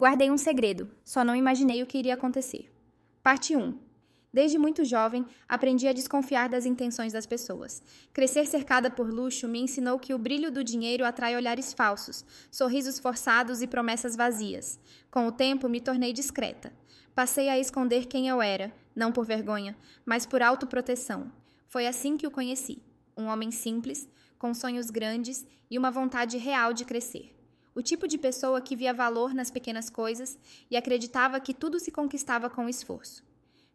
Guardei um segredo, só não imaginei o que iria acontecer. Parte 1. Desde muito jovem, aprendi a desconfiar das intenções das pessoas. Crescer cercada por luxo me ensinou que o brilho do dinheiro atrai olhares falsos, sorrisos forçados e promessas vazias. Com o tempo, me tornei discreta. Passei a esconder quem eu era, não por vergonha, mas por autoproteção. Foi assim que o conheci. Um homem simples, com sonhos grandes e uma vontade real de crescer. O tipo de pessoa que via valor nas pequenas coisas e acreditava que tudo se conquistava com esforço.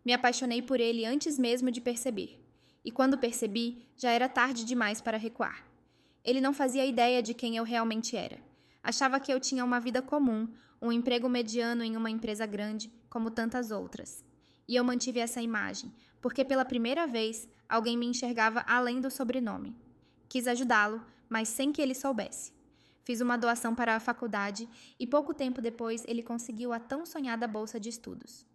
Me apaixonei por ele antes mesmo de perceber. E quando percebi, já era tarde demais para recuar. Ele não fazia ideia de quem eu realmente era. Achava que eu tinha uma vida comum, um emprego mediano em uma empresa grande, como tantas outras. E eu mantive essa imagem, porque pela primeira vez alguém me enxergava além do sobrenome. Quis ajudá-lo, mas sem que ele soubesse. Fiz uma doação para a faculdade e pouco tempo depois ele conseguiu a tão sonhada bolsa de estudos.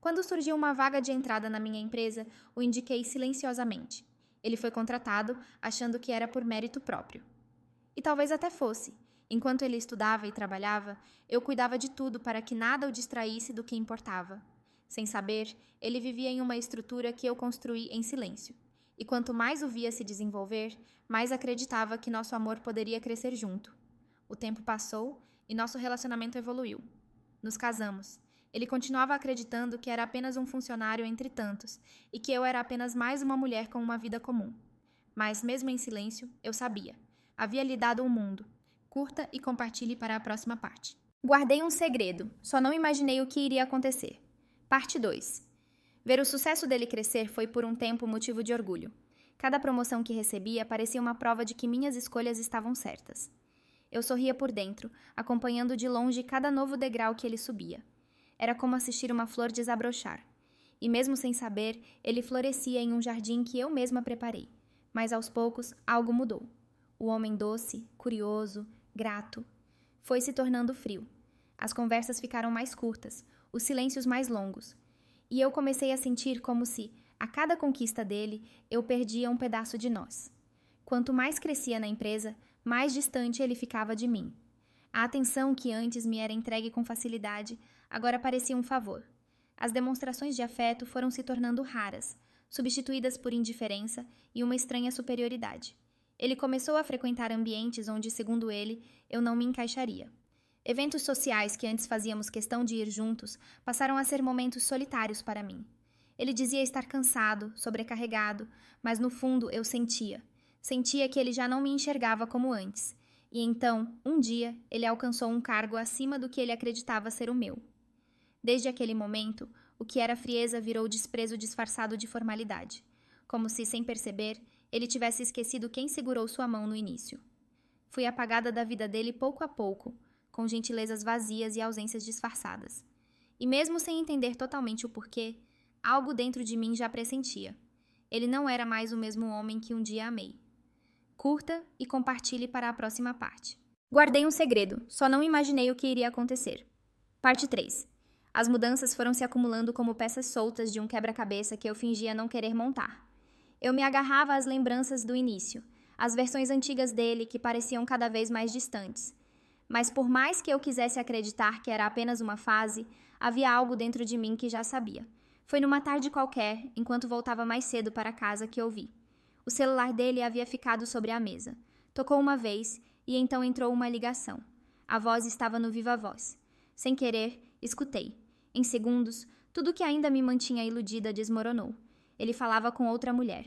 Quando surgiu uma vaga de entrada na minha empresa, o indiquei silenciosamente. Ele foi contratado, achando que era por mérito próprio. E talvez até fosse. Enquanto ele estudava e trabalhava, eu cuidava de tudo para que nada o distraísse do que importava. Sem saber, ele vivia em uma estrutura que eu construí em silêncio. E quanto mais o via se desenvolver, mais acreditava que nosso amor poderia crescer junto. O tempo passou e nosso relacionamento evoluiu. Nos casamos. Ele continuava acreditando que era apenas um funcionário entre tantos e que eu era apenas mais uma mulher com uma vida comum. Mas, mesmo em silêncio, eu sabia. Havia lhe dado um mundo. Curta e compartilhe para a próxima parte. Guardei um segredo, só não imaginei o que iria acontecer. Parte 2. Ver o sucesso dele crescer foi por um tempo motivo de orgulho. Cada promoção que recebia parecia uma prova de que minhas escolhas estavam certas. Eu sorria por dentro, acompanhando de longe cada novo degrau que ele subia. Era como assistir uma flor desabrochar. E mesmo sem saber, ele florescia em um jardim que eu mesma preparei. Mas aos poucos, algo mudou. O homem doce, curioso, grato, foi se tornando frio. As conversas ficaram mais curtas, os silêncios mais longos. E eu comecei a sentir como se, a cada conquista dele, eu perdia um pedaço de nós. Quanto mais crescia na empresa, mais distante ele ficava de mim. A atenção que antes me era entregue com facilidade, agora parecia um favor. As demonstrações de afeto foram se tornando raras, substituídas por indiferença e uma estranha superioridade. Ele começou a frequentar ambientes onde, segundo ele, eu não me encaixaria. Eventos sociais que antes fazíamos questão de ir juntos passaram a ser momentos solitários para mim. Ele dizia estar cansado, sobrecarregado, mas no fundo eu sentia. Sentia que ele já não me enxergava como antes. E então, um dia, ele alcançou um cargo acima do que ele acreditava ser o meu. Desde aquele momento, o que era frieza virou desprezo disfarçado de formalidade. Como se, sem perceber, ele tivesse esquecido quem segurou sua mão no início. Fui apagada da vida dele pouco a pouco, com gentilezas vazias e ausências disfarçadas. E mesmo sem entender totalmente o porquê, algo dentro de mim já pressentia. Ele não era mais o mesmo homem que um dia amei. Curta e compartilhe para a próxima parte. Guardei um segredo, só não imaginei o que iria acontecer. Parte 3. As mudanças foram se acumulando como peças soltas de um quebra-cabeça que eu fingia não querer montar. Eu me agarrava às lembranças do início, às versões antigas dele que pareciam cada vez mais distantes. Mas por mais que eu quisesse acreditar que era apenas uma fase, havia algo dentro de mim que já sabia. Foi numa tarde qualquer, enquanto voltava mais cedo para casa, que ouvi. O celular dele havia ficado sobre a mesa. Tocou uma vez e então entrou uma ligação. A voz estava no viva-voz. Sem querer, escutei. Em segundos, tudo que ainda me mantinha iludida desmoronou. Ele falava com outra mulher.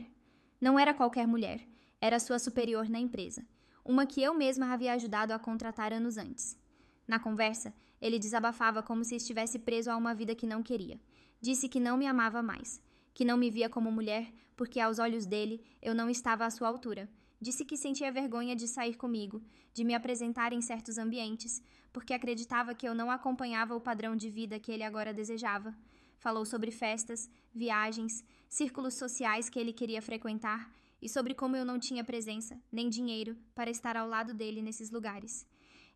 Não era qualquer mulher, era sua superior na empresa. Uma que eu mesma havia ajudado a contratar anos antes. Na conversa, ele desabafava como se estivesse preso a uma vida que não queria. Disse que não me amava mais, que não me via como mulher porque aos olhos dele eu não estava à sua altura. Disse que sentia vergonha de sair comigo, de me apresentar em certos ambientes, porque acreditava que eu não acompanhava o padrão de vida que ele agora desejava. Falou sobre festas, viagens, círculos sociais que ele queria frequentar e sobre como eu não tinha presença, nem dinheiro, para estar ao lado dele nesses lugares.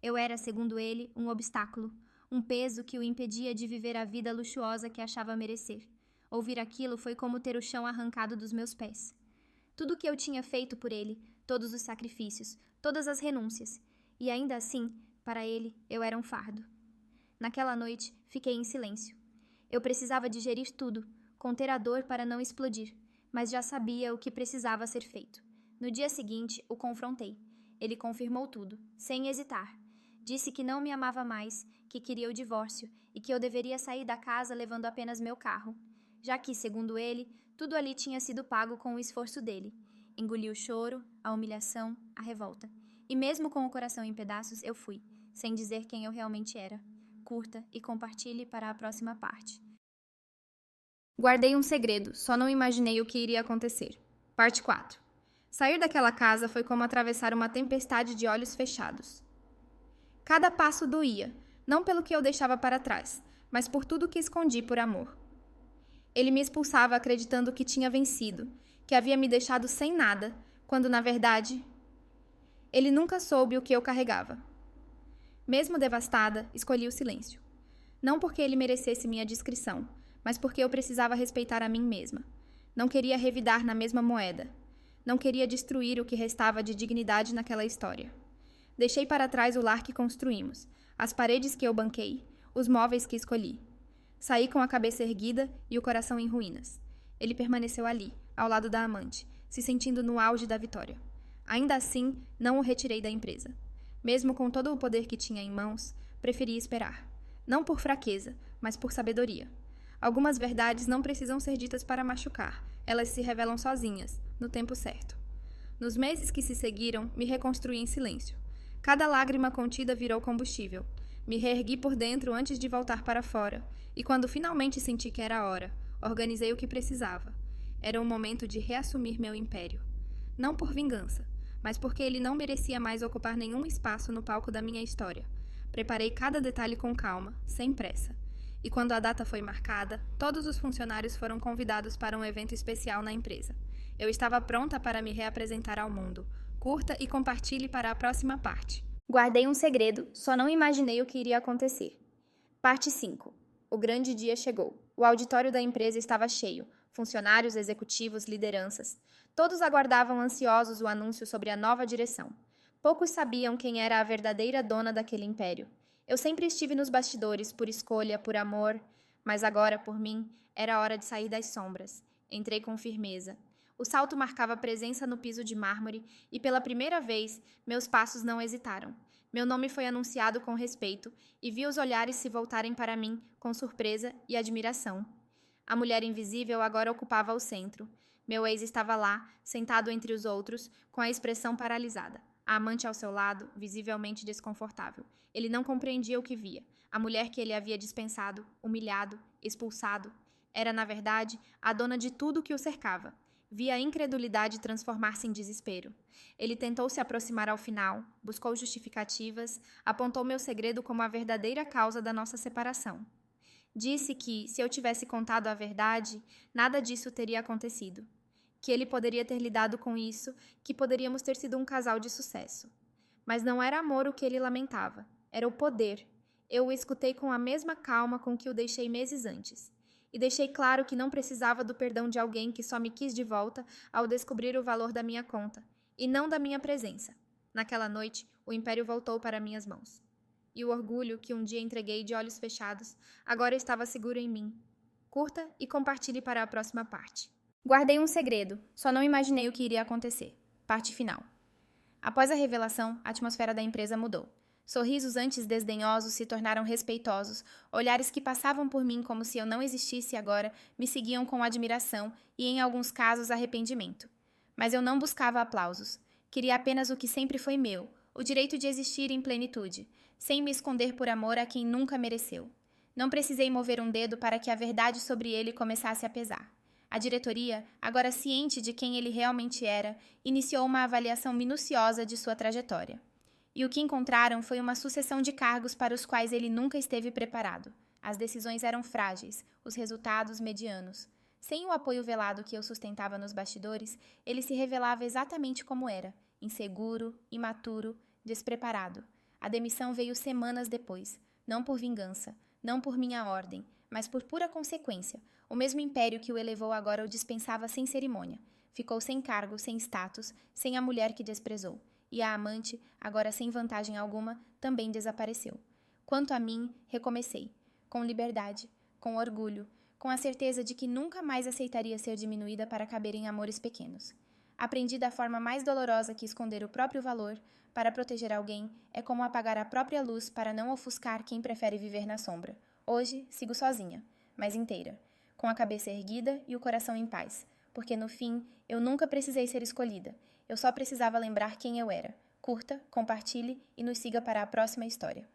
Eu era, segundo ele, um obstáculo, um peso que o impedia de viver a vida luxuosa que achava merecer. Ouvir aquilo foi como ter o chão arrancado dos meus pés. Tudo o que eu tinha feito por ele, todos os sacrifícios, todas as renúncias. E ainda assim, para ele, eu era um fardo. Naquela noite, fiquei em silêncio. Eu precisava digerir tudo, conter a dor para não explodir, mas já sabia o que precisava ser feito. No dia seguinte, o confrontei. Ele confirmou tudo, sem hesitar. Disse que não me amava mais, que queria o divórcio e que eu deveria sair da casa levando apenas meu carro, já que, segundo ele, tudo ali tinha sido pago com o esforço dele. Engoli o choro, a humilhação, a revolta. E mesmo com o coração em pedaços, eu fui, sem dizer quem eu realmente era. Curta e compartilhe para a próxima parte. Guardei um segredo, só não imaginei o que iria acontecer. Parte 4. Sair daquela casa foi como atravessar uma tempestade de olhos fechados. Cada passo doía, não pelo que eu deixava para trás, mas por tudo que escondi por amor. Ele me expulsava acreditando que tinha vencido, que havia me deixado sem nada, quando, na verdade, ele nunca soube o que eu carregava. Mesmo devastada, escolhi o silêncio. Não porque ele merecesse minha discrição, mas porque eu precisava respeitar a mim mesma. Não queria revidar na mesma moeda. Não queria destruir o que restava de dignidade naquela história. Deixei para trás o lar que construímos, as paredes que eu banquei, os móveis que escolhi. Saí com a cabeça erguida e o coração em ruínas. Ele permaneceu ali, ao lado da amante, se sentindo no auge da vitória. Ainda assim, não o retirei da empresa. Mesmo com todo o poder que tinha em mãos, preferi esperar. Não por fraqueza, mas por sabedoria. Algumas verdades não precisam ser ditas para machucar, elas se revelam sozinhas, no tempo certo. Nos meses que se seguiram, me reconstruí em silêncio. Cada lágrima contida virou combustível. Me reergui por dentro antes de voltar para fora, e quando finalmente senti que era a hora, organizei o que precisava. Era o momento de reassumir meu império. Não por vingança, mas porque ele não merecia mais ocupar nenhum espaço no palco da minha história. Preparei cada detalhe com calma, sem pressa. E quando a data foi marcada, todos os funcionários foram convidados para um evento especial na empresa. Eu estava pronta para me reapresentar ao mundo. Curta e compartilhe para a próxima parte. Guardei um segredo, só não imaginei o que iria acontecer. Parte 5. O grande dia chegou. O auditório da empresa estava cheio. Funcionários, executivos, lideranças. Todos aguardavam ansiosos o anúncio sobre a nova direção. Poucos sabiam quem era a verdadeira dona daquele império. Eu sempre estive nos bastidores, por escolha, por amor, mas agora, por mim, era hora de sair das sombras. Entrei com firmeza. O salto marcava presença no piso de mármore e, pela primeira vez, meus passos não hesitaram. Meu nome foi anunciado com respeito e vi os olhares se voltarem para mim com surpresa e admiração. A mulher invisível agora ocupava o centro. Meu ex estava lá, sentado entre os outros, com a expressão paralisada. A amante ao seu lado, visivelmente desconfortável. Ele não compreendia o que via. A mulher que ele havia dispensado, humilhado, expulsado, era, na verdade, a dona de tudo que o cercava. Via a incredulidade transformar-se em desespero. Ele tentou se aproximar ao final, buscou justificativas, apontou meu segredo como a verdadeira causa da nossa separação. Disse que, se eu tivesse contado a verdade, nada disso teria acontecido. Que ele poderia ter lidado com isso, que poderíamos ter sido um casal de sucesso. Mas não era amor o que ele lamentava, era o poder. Eu o escutei com a mesma calma com que o deixei meses antes. E deixei claro que não precisava do perdão de alguém que só me quis de volta ao descobrir o valor da minha conta, e não da minha presença. Naquela noite, o império voltou para minhas mãos. E o orgulho que um dia entreguei de olhos fechados, agora estava seguro em mim. Curta e compartilhe para a próxima parte. Guardei um segredo, só não imaginei o que iria acontecer. Parte final. Após a revelação, a atmosfera da empresa mudou. Sorrisos antes desdenhosos se tornaram respeitosos, olhares que passavam por mim como se eu não existisse agora me seguiam com admiração e, em alguns casos, arrependimento. Mas eu não buscava aplausos. Queria apenas o que sempre foi meu, o direito de existir em plenitude, sem me esconder por amor a quem nunca mereceu. Não precisei mover um dedo para que a verdade sobre ele começasse a pesar. A diretoria, agora ciente de quem ele realmente era, iniciou uma avaliação minuciosa de sua trajetória. E o que encontraram foi uma sucessão de cargos para os quais ele nunca esteve preparado. As decisões eram frágeis, os resultados medianos. Sem o apoio velado que eu sustentava nos bastidores, ele se revelava exatamente como era, inseguro, imaturo, despreparado. A demissão veio semanas depois, não por vingança, não por minha ordem, mas por pura consequência. O mesmo império que o elevou agora o dispensava sem cerimônia. Ficou sem cargo, sem status, sem a mulher que desprezou. E a amante, agora sem vantagem alguma, também desapareceu. Quanto a mim, recomecei, com liberdade, com orgulho, com a certeza de que nunca mais aceitaria ser diminuída para caber em amores pequenos. Aprendi da forma mais dolorosa que esconder o próprio valor para proteger alguém é como apagar a própria luz para não ofuscar quem prefere viver na sombra. Hoje, sigo sozinha, mas inteira, com a cabeça erguida e o coração em paz, porque no fim, eu nunca precisei ser escolhida, eu só precisava lembrar quem eu era. Curta, compartilhe e nos siga para a próxima história.